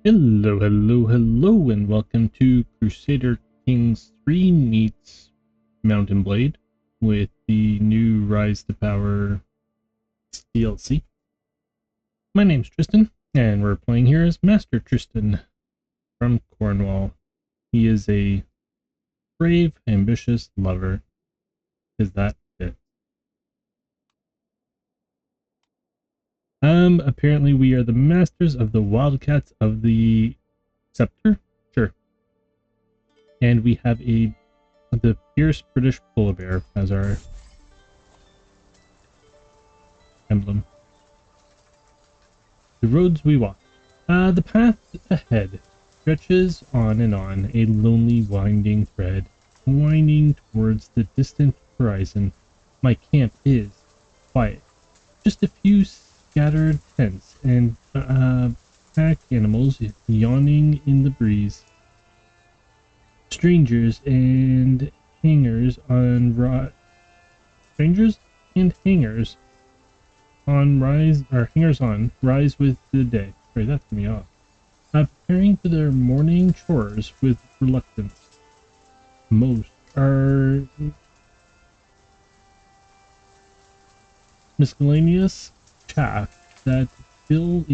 Hello, hello, hello, and welcome to Crusader Kings 3 meets Mountain Blade with the new Rise to Power DLC. My name's Tristan, and we're playing here as Master Tristan from Cornwall. He is a brave, ambitious lover. Is that it? Apparently we are the masters of the Wildcats of the Scepter? Sure. And we have the fierce British polar bear as our emblem. The roads we walk. The path ahead stretches on and on, a lonely winding thread, winding towards the distant horizon. My camp is quiet. Just a few scattered tents and pack animals yawning in the breeze. Strangers and hangers on strangers and hangers on rise with the day. Sorry, that threw me off. Preparing for their morning chores with reluctance. Most are miscellaneous chaff that split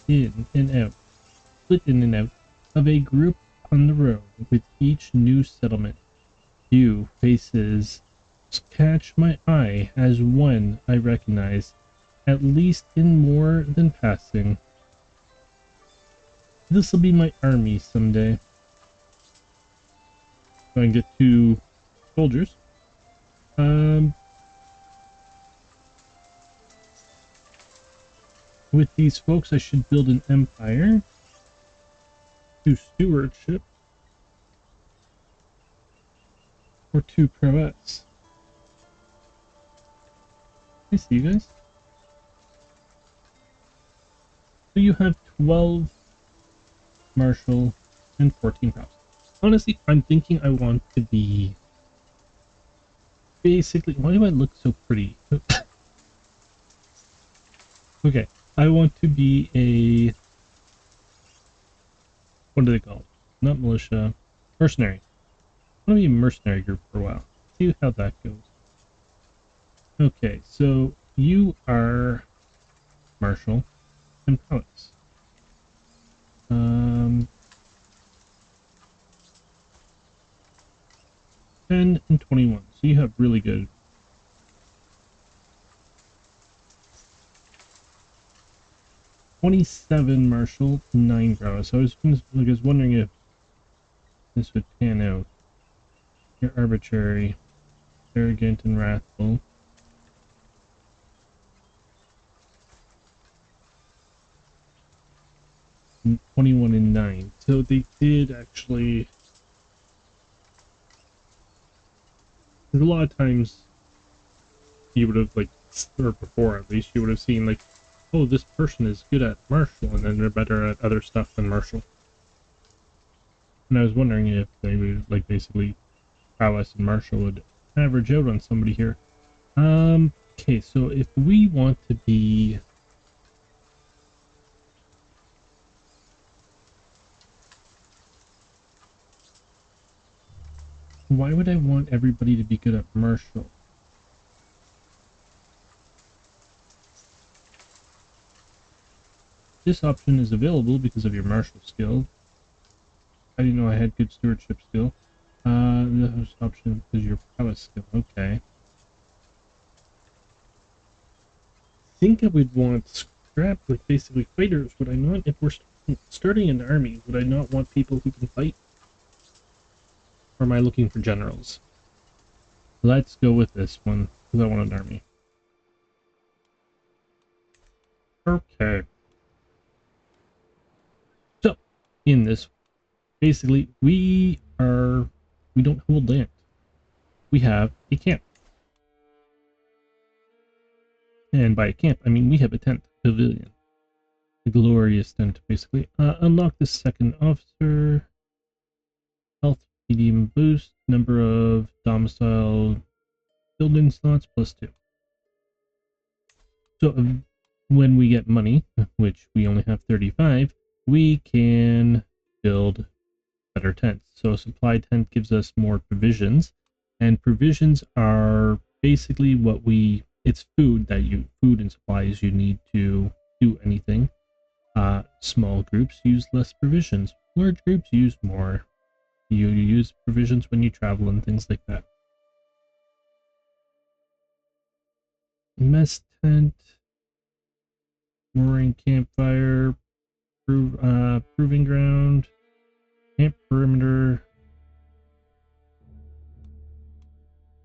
in and out of a group on the road with each new settlement. Few faces catch my eye as one I recognize, at least in more than passing. This'll be my army someday. So I can get 2 soldiers. With these folks, I should build an empire. 2 stewardship. Or 2 prowess. I see you guys. So you have 12 martial and 14 prowess. Honestly, I'm thinking I want to be basically... Why do I look so pretty? Okay, I want to be a... What do they call it? Not militia. Mercenary. I want to be a mercenary group for a while. See how that goes. Okay, so you are martial and prowess. 10 and 21, so you have really good. 27 martial, 9 prowess. So I was wondering if this would pan out. You're arbitrary, arrogant, and wrathful. And 21 and 9. So they did actually. There's a lot of times you would have, like, or before at least, you would have seen, like, oh, this person is good at martial, and then they're better at other stuff than martial. And I was wondering if they would, like, basically prowess and martial would average out on somebody here. Okay, so if we want to be... Why would I want everybody to be good at martial? This option is available because of your martial skill. I didn't know I had good stewardship skill. This option is your prowess skill. Okay. I think I would want scrap, like basically fighters, would I not? If we're starting an army, would I not want people who can fight? Or am I looking for generals? Let's go with this one, because I want an army. Okay. So, in this, basically, we don't hold land. We have a camp. And by a camp, I mean we have a tent, pavilion. A glorious tent, basically. Unlock the second officer. Health medium boost. Number of domicile building slots +2. So when we get money, which we only have 35, we can build better tents. So a supply tent gives us more provisions, and provisions are basically it's food and supplies you need to do anything. Small groups use less provisions. Large groups use more. You use provisions when you travel and things like that. Mess tent, mooring campfire, proving ground, camp perimeter,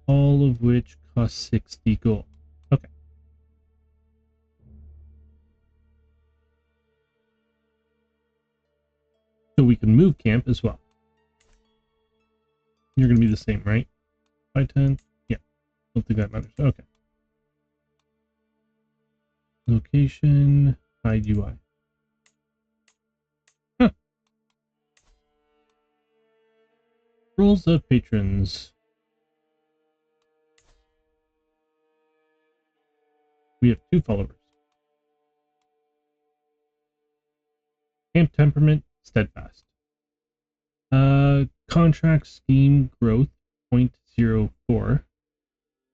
all of which cost 60 gold. Okay. So we can move camp as well. You're going to be the same, right? By 10? Yeah. Don't think that matters. Okay. Location, hide UI. Huh. Roles of patrons. We have 2 followers. Camp temperament, steadfast. Contract scheme growth, 0.04.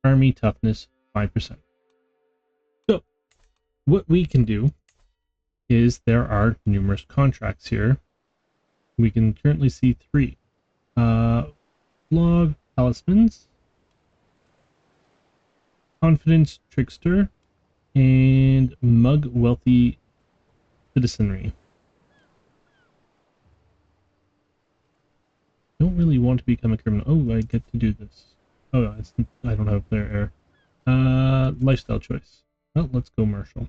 Army toughness, 5%. So, what we can do is there are numerous contracts here. We can currently see 3. Log talismans, confidence trickster, and mug wealthy citizenry. Don't really want to become a criminal. Oh, I get to do this. Oh, I don't have their error. Lifestyle choice. Well, let's go martial.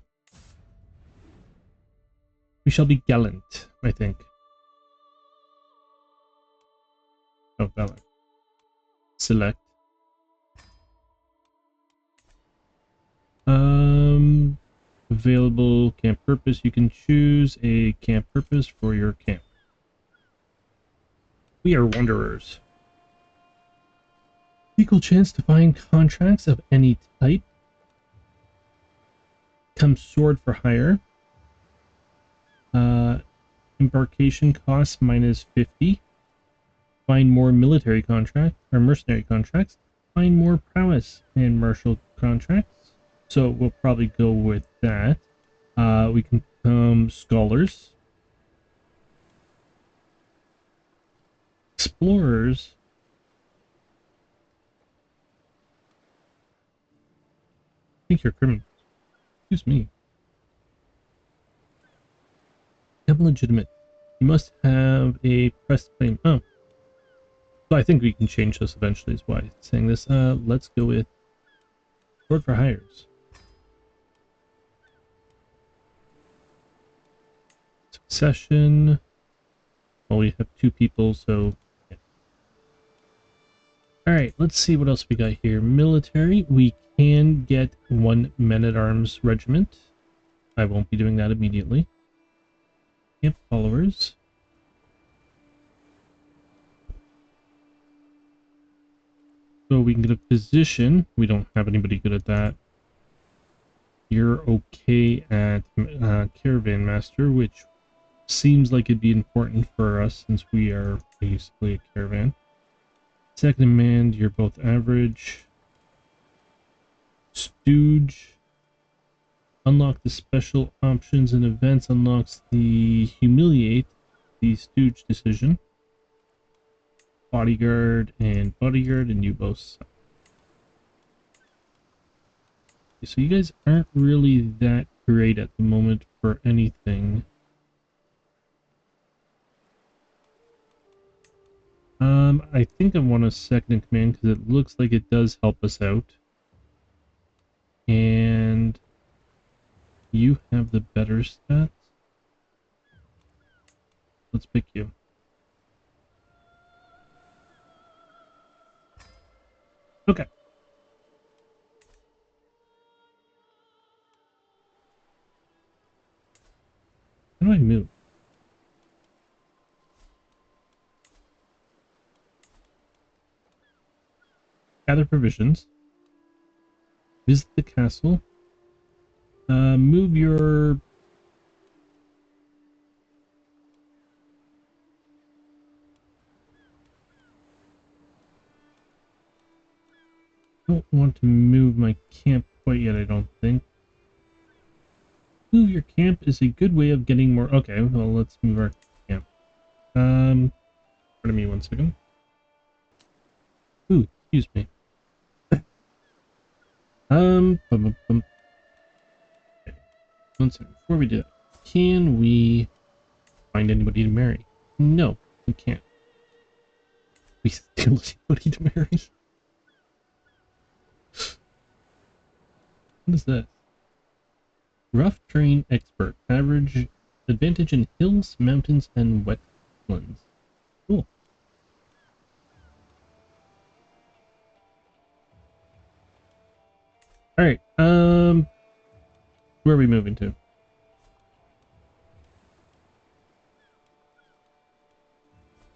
We shall be gallant, I think. Oh, valor. Select. Available camp purpose. You can choose a camp purpose for your camp. We are wanderers. Equal chance to find contracts of any type. Come sword for hire. Embarkation costs -50. Find more military contract or mercenary contracts. Find more prowess and martial contracts. So we'll probably go with that. We can become scholars. Explorers. I think you're criminals. Excuse me. Become legitimate. You must have a press claim. Oh. So I think we can change this eventually is why it's saying this. Let's go with sword for hires. Succession. Well, we have 2 people, so yeah. Alright, let's see what else we got here. Military. We can get 1 men-at-arms regiment. I won't be doing that immediately. Camp followers. So we can get a position. We don't have anybody good at that. You're okay at Caravan Master, which seems like it'd be important for us since we are basically a caravan. Second in command, you're both average. Stooge. Unlock the special options and events. Unlocks the humiliate the Stooge decision. Bodyguard, and you both suck. So you guys aren't really that great at the moment for anything. I think I want a second in command because it looks like it does help us out. And you have the better stats. Let's pick you. Okay. How do I move? Gather provisions. Visit the castle. Move your don't want to move my camp quite yet, I don't think. Move your camp is a good way of getting more... Okay, well, let's move our camp. Pardon me 1 second. Ooh, excuse me. Okay. 1 second. Before we do that, can we find anybody to marry? No, we can't. We still anybody to marry? What is this? Rough terrain expert. Average advantage in hills, mountains, and wetlands. Cool. Alright, where are we moving to?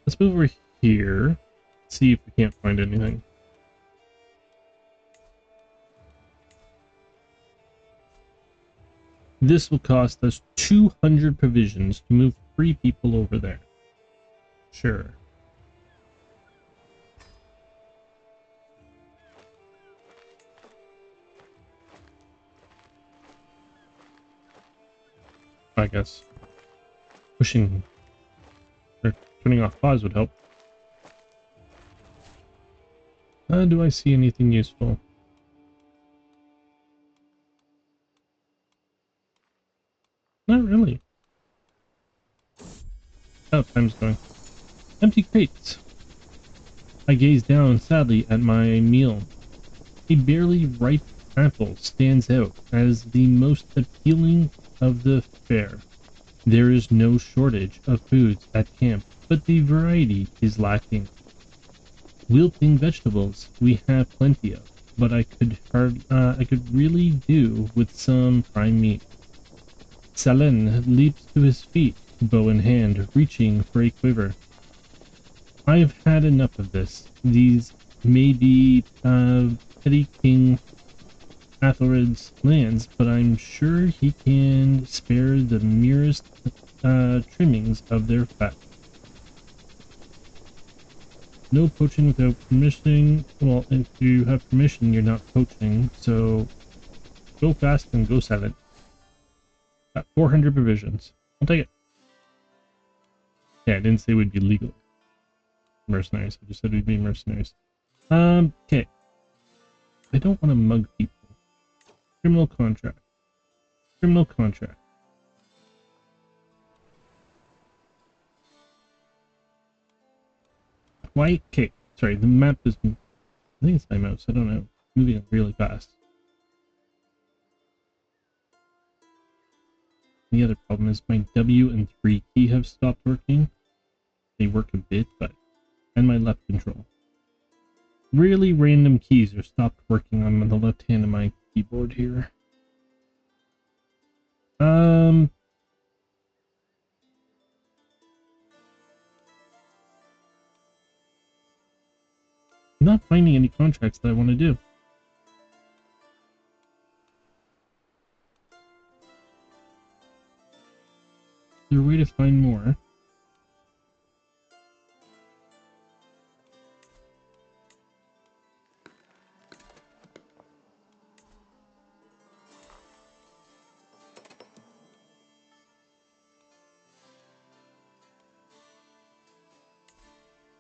Let's move over here. See if we can't find anything. This will cost us 200 provisions to move 3 people over there. Sure. I guess pushing or turning off pause would help. Do I see anything useful? Not really. Oh, time's going. Empty crates. I gaze down sadly at my meal. A barely ripe apple stands out as the most appealing of the fare. There is no shortage of foods at camp, but the variety is lacking. Wilting vegetables we have plenty of, but I could really do with some prime meat. Salin leaps to his feet, bow in hand, reaching for a quiver. I have had enough of this. These may be petty King Athelred's lands, but I'm sure he can spare the merest trimmings of their fat. No poaching without permission. Well, if you have permission, you're not poaching, so go fast and go silent. 400 provisions. I'll take it. Yeah, I didn't say we'd be legal mercenaries. I just said we'd be mercenaries. Okay. I don't want to mug people. Criminal contract. Criminal contract. Why? Okay, sorry, the map is... I think it's my mouse, I don't know. Moving really fast. The other problem is my W and 3 key have stopped working. They work a bit, but... And my left control. Really random keys are stopped working on the left hand of my keyboard here. I'm not finding any contracts that I want to do. Is there a way to find more?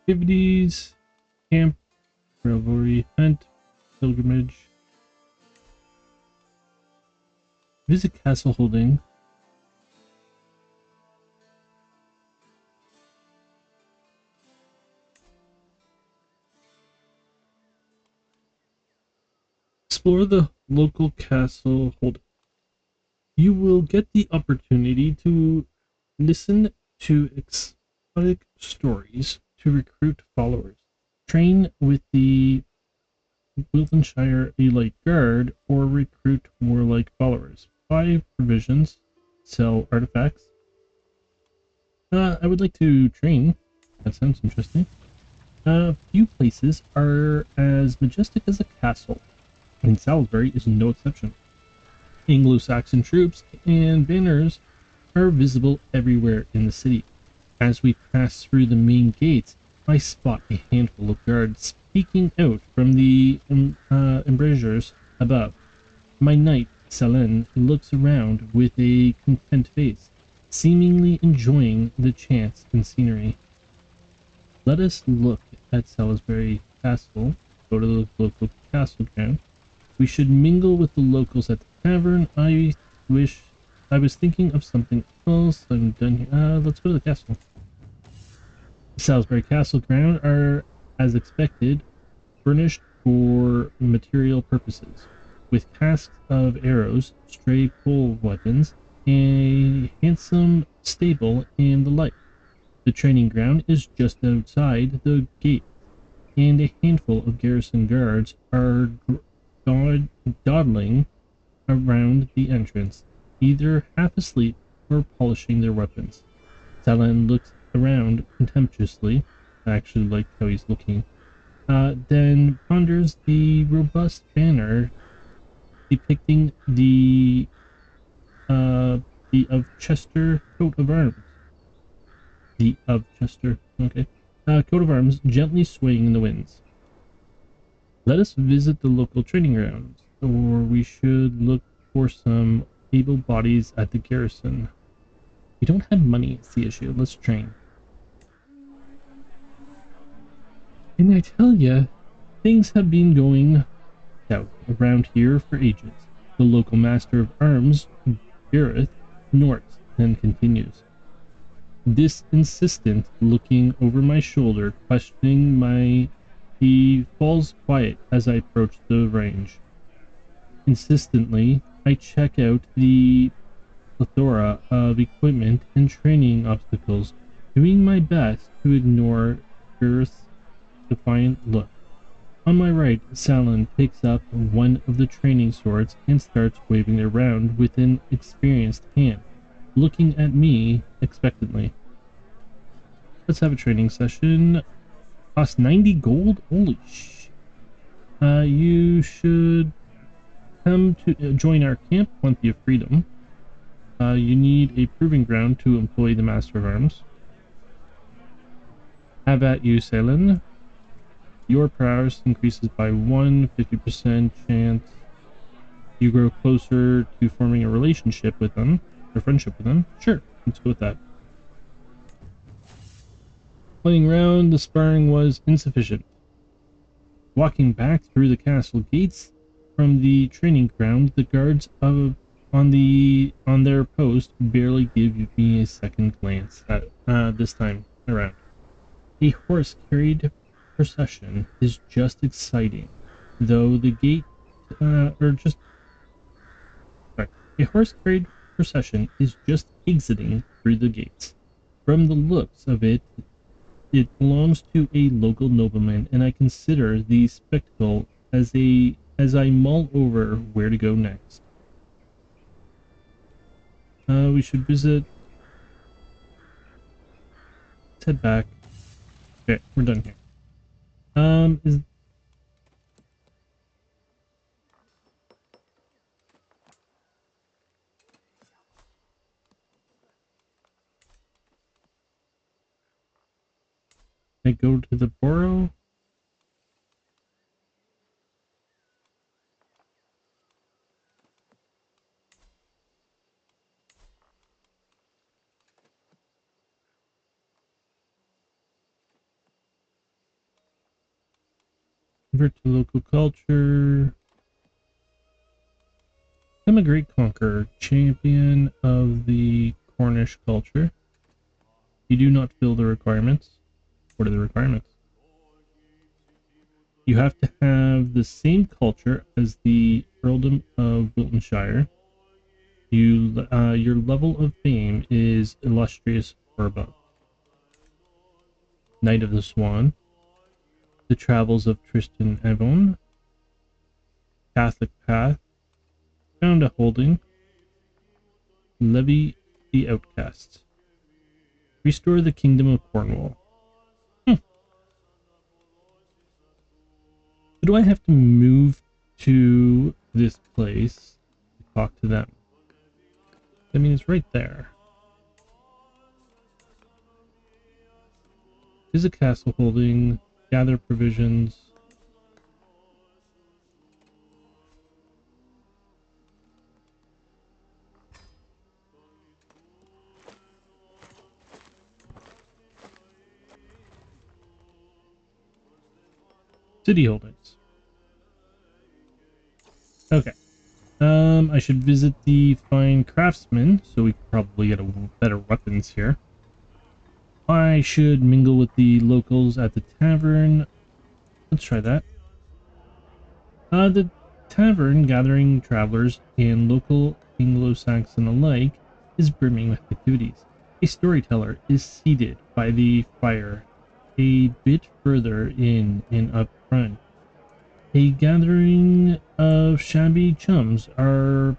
Activities, camp, revelry, hunt, pilgrimage. Visit castle holding. Explore the local castle holding. You will get the opportunity to listen to exotic stories to recruit followers. Train with the Wiltonshire Elite Guard or recruit warlike followers. Buy provisions. Sell artifacts. I would like to train. That sounds interesting. Few places are as majestic as a castle, and Salisbury is no exception. Anglo-Saxon troops and banners are visible everywhere in the city. As we pass through the main gates, I spot a handful of guards peeking out from the embrasures above. My knight, Selene, looks around with a content face, seemingly enjoying the chance and scenery. Let us look at Salisbury Castle, go to the local castle ground. We should mingle with the locals at the tavern. Wish I was thinking of something else. I'm done here. Let's go to the castle. Salisbury Castle ground are, as expected, furnished for material purposes, with casks of arrows, stray pole weapons, a handsome stable, and the like. The training ground is just outside the gate, and a handful of garrison guards are dawdling around the entrance, either half asleep or polishing their weapons. Selene looks around contemptuously. I actually like how he's looking. Then ponders the robust banner depicting the of Chester coat of arms. The of Chester, okay. Coat of arms gently swaying in the winds. Let us visit the local training grounds, or we should look for some able bodies at the garrison. We don't have money, it's the issue. Let's train. And I tell ya, things have been going south around here for ages. The local master of arms, Gareth, snorts, then continues. This insistent looking over my shoulder, questioning he falls quiet as I approach the range. Insistently, I check out the plethora of equipment and training obstacles, doing my best to ignore Gareth's defiant look. On my right, Selene picks up one of the training swords and starts waving it around with an experienced hand, looking at me expectantly. Let's have a training session. Cost 90 gold? Holy shit. You should come to join our camp, Plenty of Freedom. You need a proving ground to employ the Master of Arms. Have at you, Selene. Your prowess increases by 50% chance. You grow closer to forming a relationship with them, or friendship with them. Sure, let's go with that. Playing round, the sparring was insufficient. Walking back through the castle gates from the training ground, the guards on their post barely give me a second glance at this time around. A horse-carried procession is just exciting, though the gate a horse-carried procession is just exiting through the gates. From the looks of it, it belongs to a local nobleman, and I consider the spectacle as I mull over where to go next. We should visit. Let's head back. Okay, we're done here. I go to the borough. Convert to local culture. I'm a great conqueror, champion of the Cornish culture. You do not fill the requirements. What are the requirements? You have to have the same culture as the Earldom of Wiltonshire. Your level of fame is illustrious or above. Knight of the Swan. The Travels of Tristan Avon. Catholic Path. Found a holding. Levy the outcasts. Restore the Kingdom of Cornwall. So do I have to move to this place to talk to them? I mean, it's right there. Is a castle holding, gather provisions. City holdings. Okay. I should visit the fine craftsman, so we could probably get a better weapons here. I should mingle with the locals at the tavern. Let's try that. The tavern, gathering travelers and local Anglo-Saxon alike, is brimming with activities. A storyteller is seated by the fire, a bit further in and up front. A gathering of shabby chums are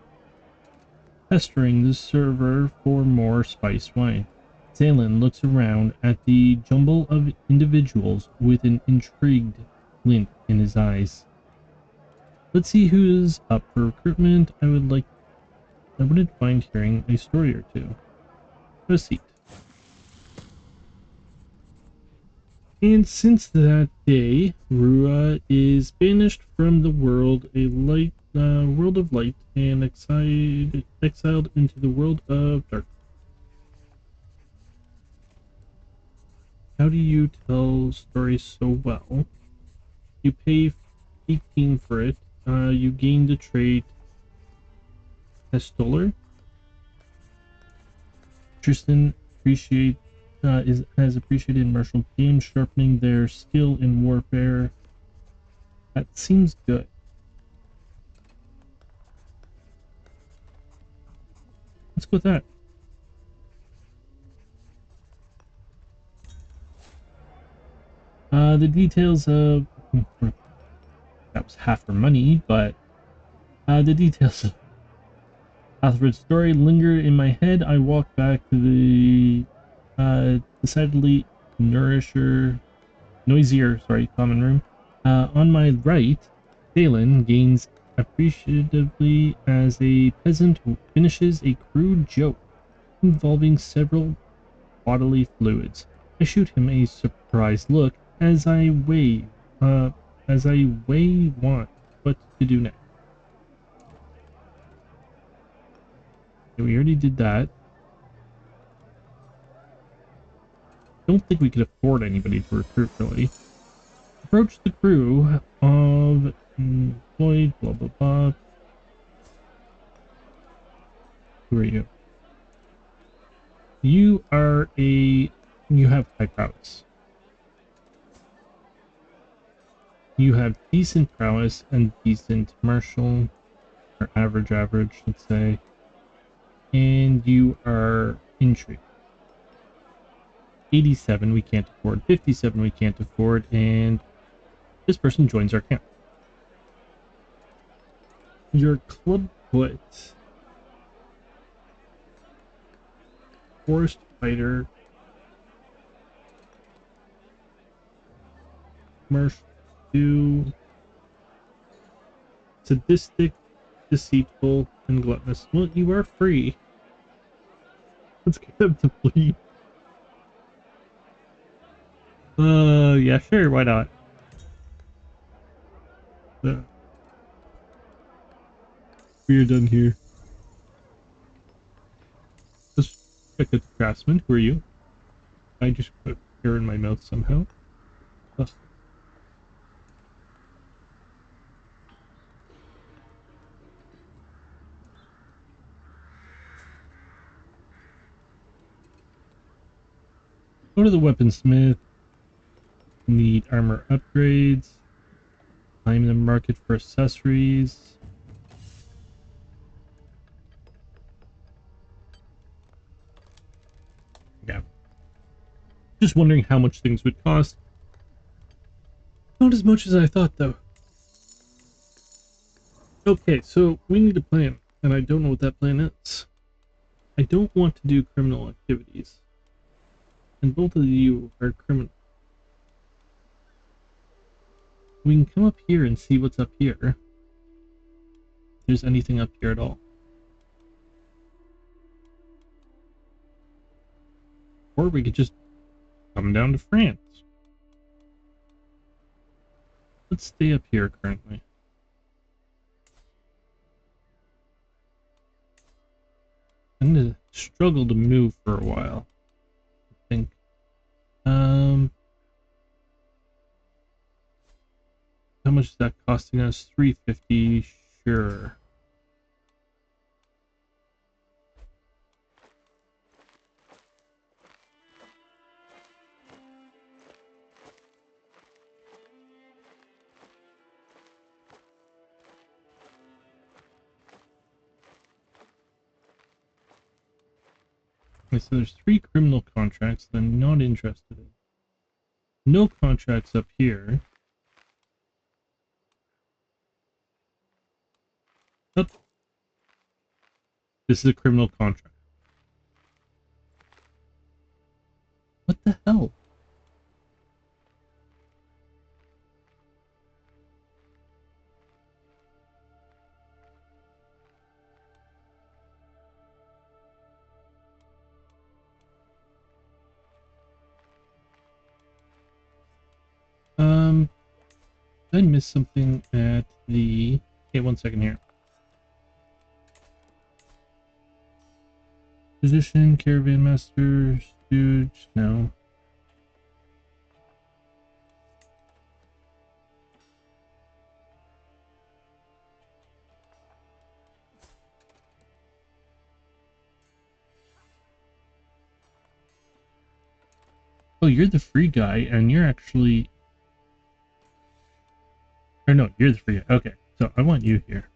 pestering the server for more spice wine. Salen looks around at the jumble of individuals with an intrigued glint in his eyes. Let's see who's up for recruitment. I wouldn't mind hearing a story or two. Have a seat. And since that day, Rua is banished from the world, world of light, and exiled into the world of dark. How do you tell stories so well? You pay 18 for it. You gain the trait Estoler. Tristan has appreciated martial games, sharpening their skill in warfare. That seems good. Let's go with that. The details of that was half her money, but the details of Alfred's story linger in my head. I walk back to the decidedly noisier, common room. On my right, Thalen gains appreciatively as a peasant who finishes a crude joke involving several bodily fluids. I shoot him a surprised look as I weigh what to do next. Okay, we already did that. Don't think we could afford anybody to recruit, really. Approach the crew of employed, blah blah blah. Who are you? You have high prowess. You have decent prowess and decent martial, or average, let's say. And you are intrigue. 87 we can't afford, 57 we can't afford, and this person joins our camp. Your club foot, forest fighter, martial 2, sadistic, deceitful, and gluttonous. Well, you are free. Let's get them to bleed. Yeah, sure, why not? We're done here. Let's check out the craftsman. Who are you? I just put hair in my mouth somehow. Plus, go to the weaponsmith. Need armor upgrades. I'm in the market for accessories. Yeah. Just wondering how much things would cost. Not as much as I thought, though. Okay, so we need a plan, and I don't know what that plan is. I don't want to do criminal activities. And both of you are criminal. We can come up here and see what's up here. If there's anything up here at all. Or we could just come down to France. Let's stay up here currently. I'm gonna struggle to move for a while, I think. How much is that costing us? 350, sure. Okay, so there's 3 criminal contracts that I'm not interested in. No contracts up here. Oh, this is a criminal contract. What the hell? Did I miss something at the... Okay, 1 second here. Physician, caravan master, stooge, no. Oh, you're the free guy, and you're actually... Or no, you're the free guy. Okay, so I want you here.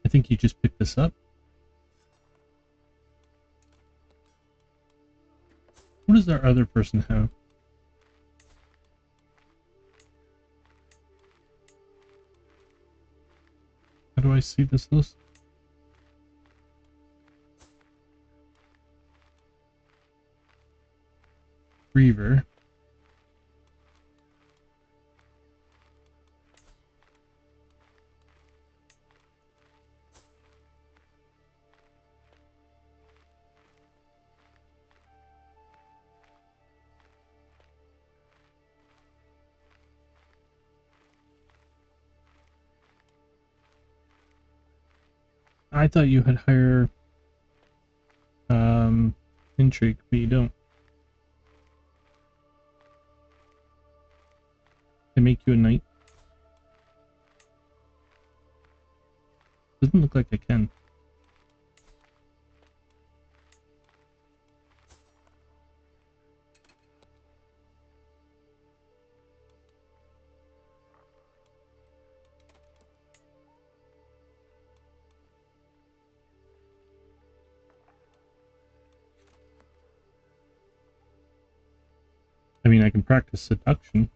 I think you just picked this up. What does our other person have? How do I see this list? Reaver. I thought you had higher intrigue, but you don't. They make you a knight. Doesn't look like I can. I mean, I can practice seduction.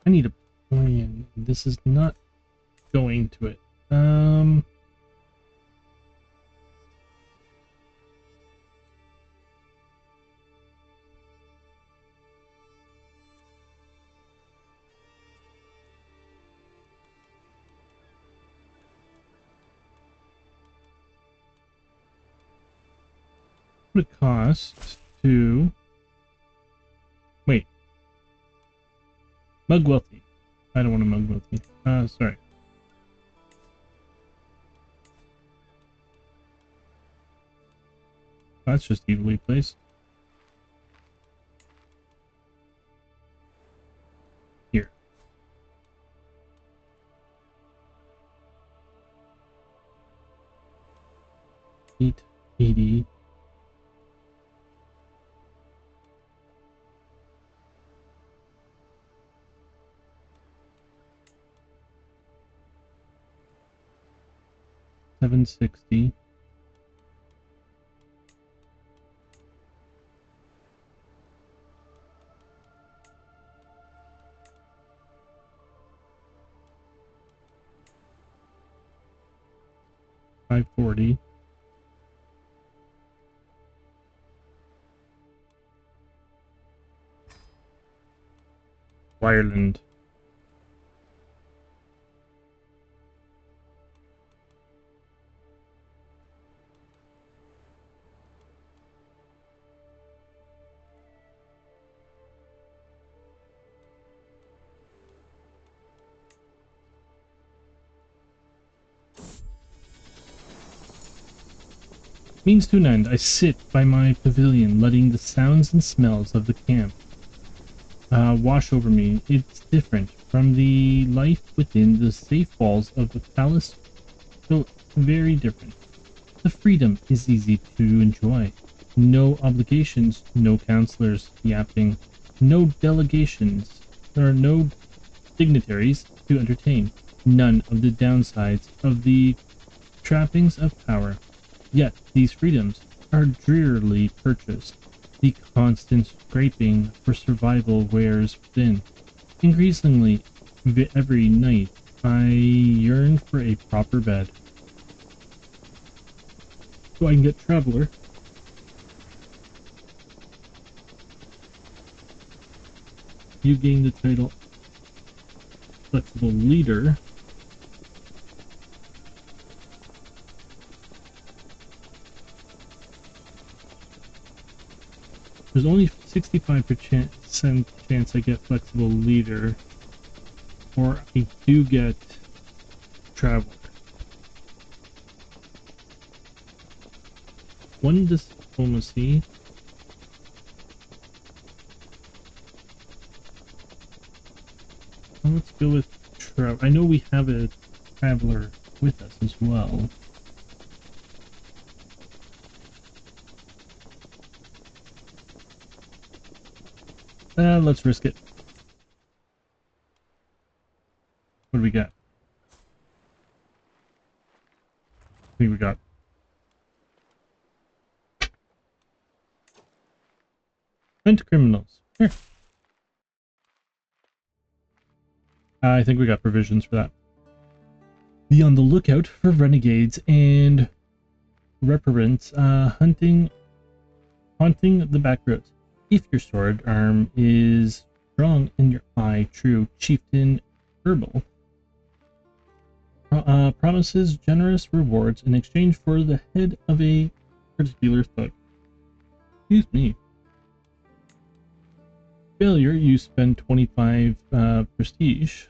I need a plan. This is not going to it. What would it cost to... Wait. Mug wealthy. I don't want to mug wealthy. Sorry. That's just evenly placed. Here. $880. $760. $540. Ireland. Means to an end, I sit by my pavilion, letting the sounds and smells of the camp wash over me. It's different from the life within the safe walls of the palace, so very different. The freedom is easy to enjoy. No obligations, no counselors yapping, no delegations. There are no dignitaries to entertain. None of the downsides of the trappings of power. Yet these freedoms are drearily purchased. The constant scraping for survival wears thin. Increasingly, every night, I yearn for a proper bed. So I can get Traveler. You gain the title Flexible Leader. There's only 65% chance I get Flexible Leader, or I do get Traveler. One Diplomacy. Well, let's go with Traveler. I know we have a Traveler with us as well. Let's risk it. What do we got? I think we got Hunt criminals. Here. I think we got provisions for that. Be on the lookout for renegades and reprobants haunting the back roads. If your sword arm is strong in your eye, true chieftain herbal promises generous rewards in exchange for the head of a particular thug. Excuse me. Failure, you spend 25 prestige,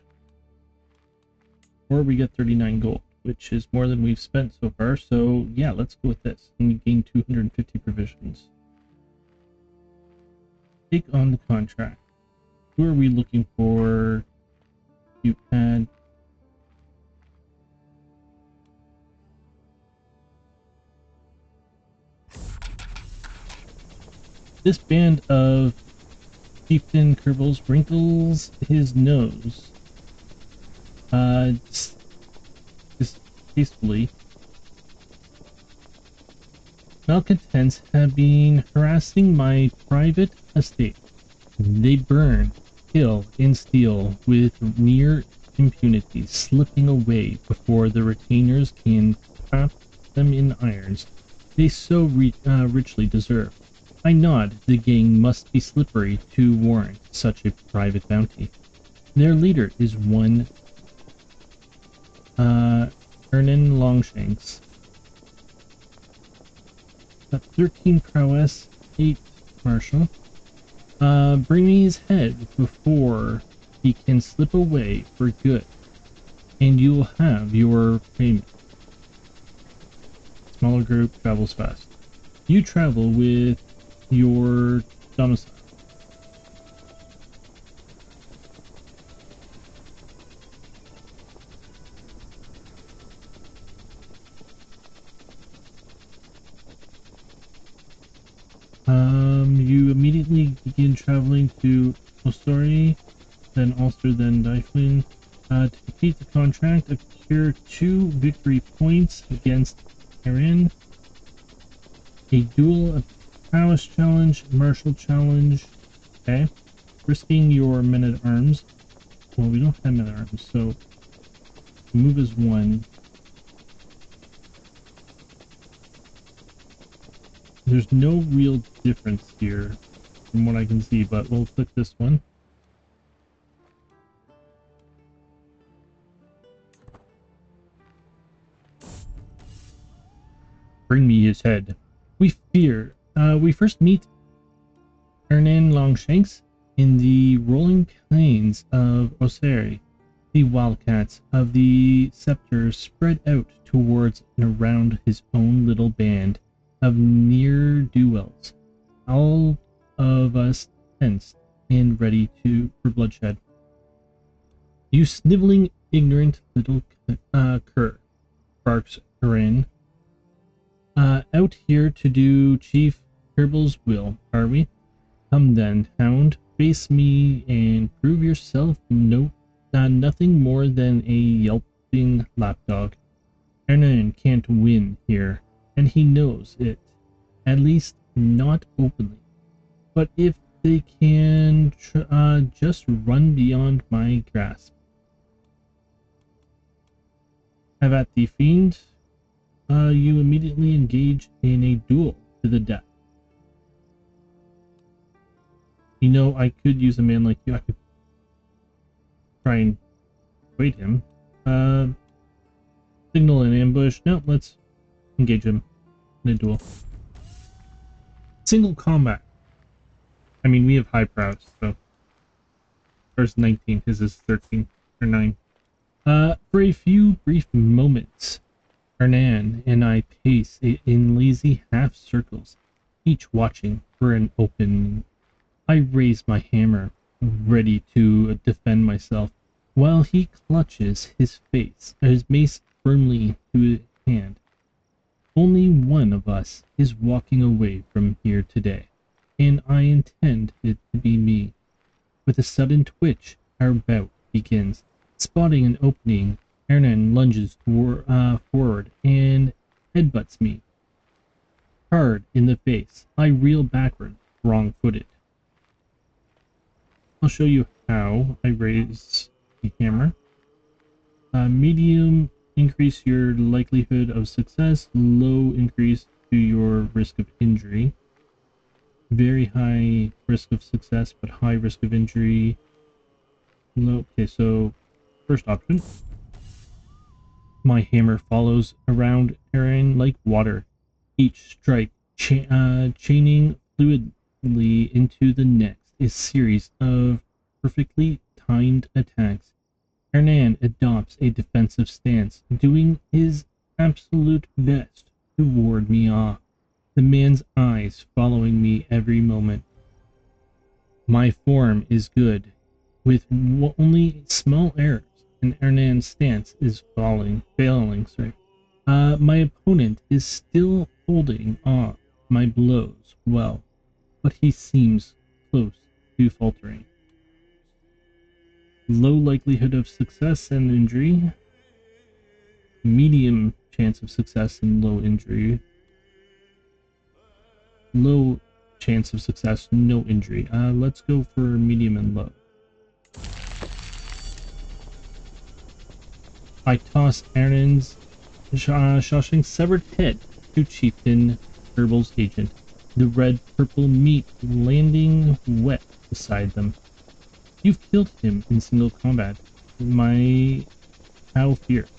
or we get 39 gold, which is more than we've spent so far. So yeah, let's go with this. And we gain 250 provisions. Take on the contract. Who are we looking for? You had this band of Chieftain Kerbals wrinkles his nose distastefully. Malcontents have been harassing my private estate. They burn, kill, and steal with near impunity, slipping away before the retainers can trap them in irons they so richly deserve. I nod, the gang must be slippery to warrant such a private bounty. Their leader is one Ernan Longshanks. 13 prowess, 8 martial. Bring me his head before he can slip away for good, and you will have your payment. Smaller group travels fast. You travel with your domicile. You immediately begin traveling to Ostori, then Ulster, then Dyflin. To complete the contract, acquire 2 victory points against Erin. A duel, a prowess challenge, martial challenge. Okay. Risking your men-at-arms. Well, we don't have men-at-arms, so move as 1. There's no real difference here from what I can see, but we'll click this one. Bring me his head. We first meet Ernan Longshanks in the rolling plains of Osiri. The wildcats of the scepter spread out towards and around his own little band. of near duels, all of us tensed and ready for bloodshed. You sniveling, ignorant little cur, barks Corinne. Out here to do Chief Kerble's will, are we? Come then, hound, face me and prove yourself nothing more than a yelping lapdog. Ernan can't win here, and he knows it, at least not openly. But if they can just run beyond my grasp. Have at the fiend, you immediately engage in a duel to the death. You know, I could use a man like you. I could try and wait him. Signal an ambush. No, let's engage him in a duel. Single combat. I mean, we have high prowess, so. Ours 19, his is 13 or 9. For a few brief moments, Hernan and I pace in lazy half circles, each watching for an opening. I raise my hammer, ready to defend myself, while he clutches his mace firmly to his hand. Only one of us is walking away from here today, and I intend it to be me. With a sudden twitch, our bout begins. Spotting an opening, Hernan lunges forward and headbutts me. Hard in the face, I reel backward, wrong-footed. I'll show you how I raise the hammer. Medium, increase your likelihood of success. Low, increase to your risk of injury. Very high risk of success, but high risk of injury. Low. Okay, so first option. My hammer follows around Aaron like water, each strike chaining fluidly into the next. A series of perfectly timed attacks. Hernan adopts a defensive stance, doing his absolute best to ward me off, the man's eyes following me every moment. My form is good, with only small errors, and Hernan's stance is failing. My opponent is still holding off my blows well, but he seems close to faltering. Low likelihood of success and injury. Medium chance of success and low injury. Low chance of success, no injury. Let's go for medium and low. I toss Aaron's Shawshank severed head to Chieftain Kerble's agent, the red-purple meat landing wet beside them. You've killed him in single combat. How fierce,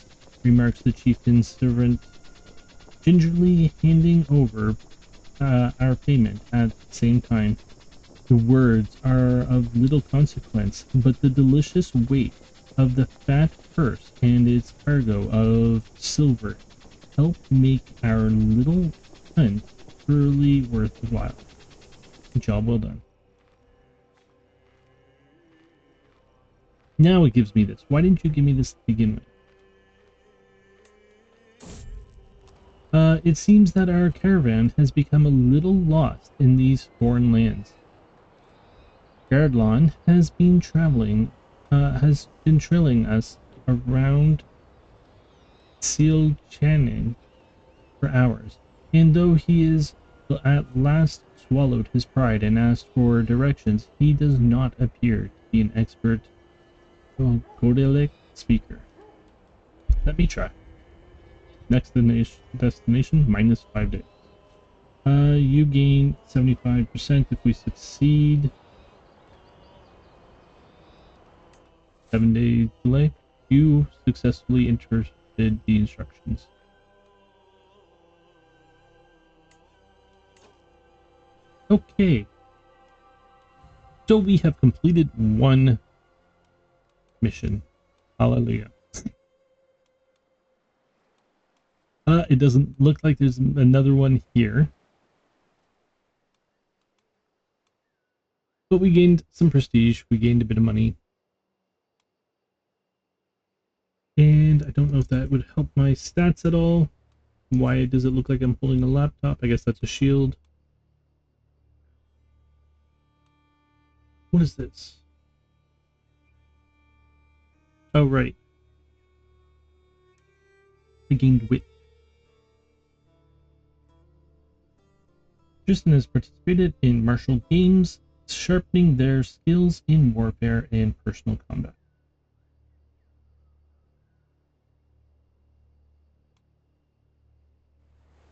remarks the chieftain's servant, gingerly handing over our payment at the same time. The words are of little consequence, but the delicious weight of the fat purse and its cargo of silver help make our little hunt truly worthwhile. Job well done. Now it gives me this. Why didn't you give me this to begin with? It seems that our caravan has become a little lost in these foreign lands. Gardlon has been trailing us around Seal Channing for hours, and though he is at last swallowed his pride and asked for directions, he does not appear to be an expert Godelic speaker. Let me try. Next destination, minus 5 days. You gain 75% if we succeed. 7-day delay. You successfully interpreted the instructions. Okay. So we have completed one mission. Hallelujah. It doesn't look like there's another one here. But we gained some prestige. We gained a bit of money. And I don't know if that would help my stats at all. Why does it look like I'm holding a laptop? I guess that's a shield. What is this? Oh, right. I gained wit. Tristan has participated in martial games, sharpening their skills in warfare and personal combat.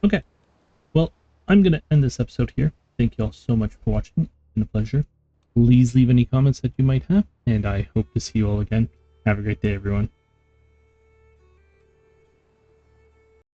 Okay, well, I'm going to end this episode here. Thank you all so much for watching. It's been a pleasure. Please leave any comments that you might have, and I hope to see you all again. Have a great day, everyone.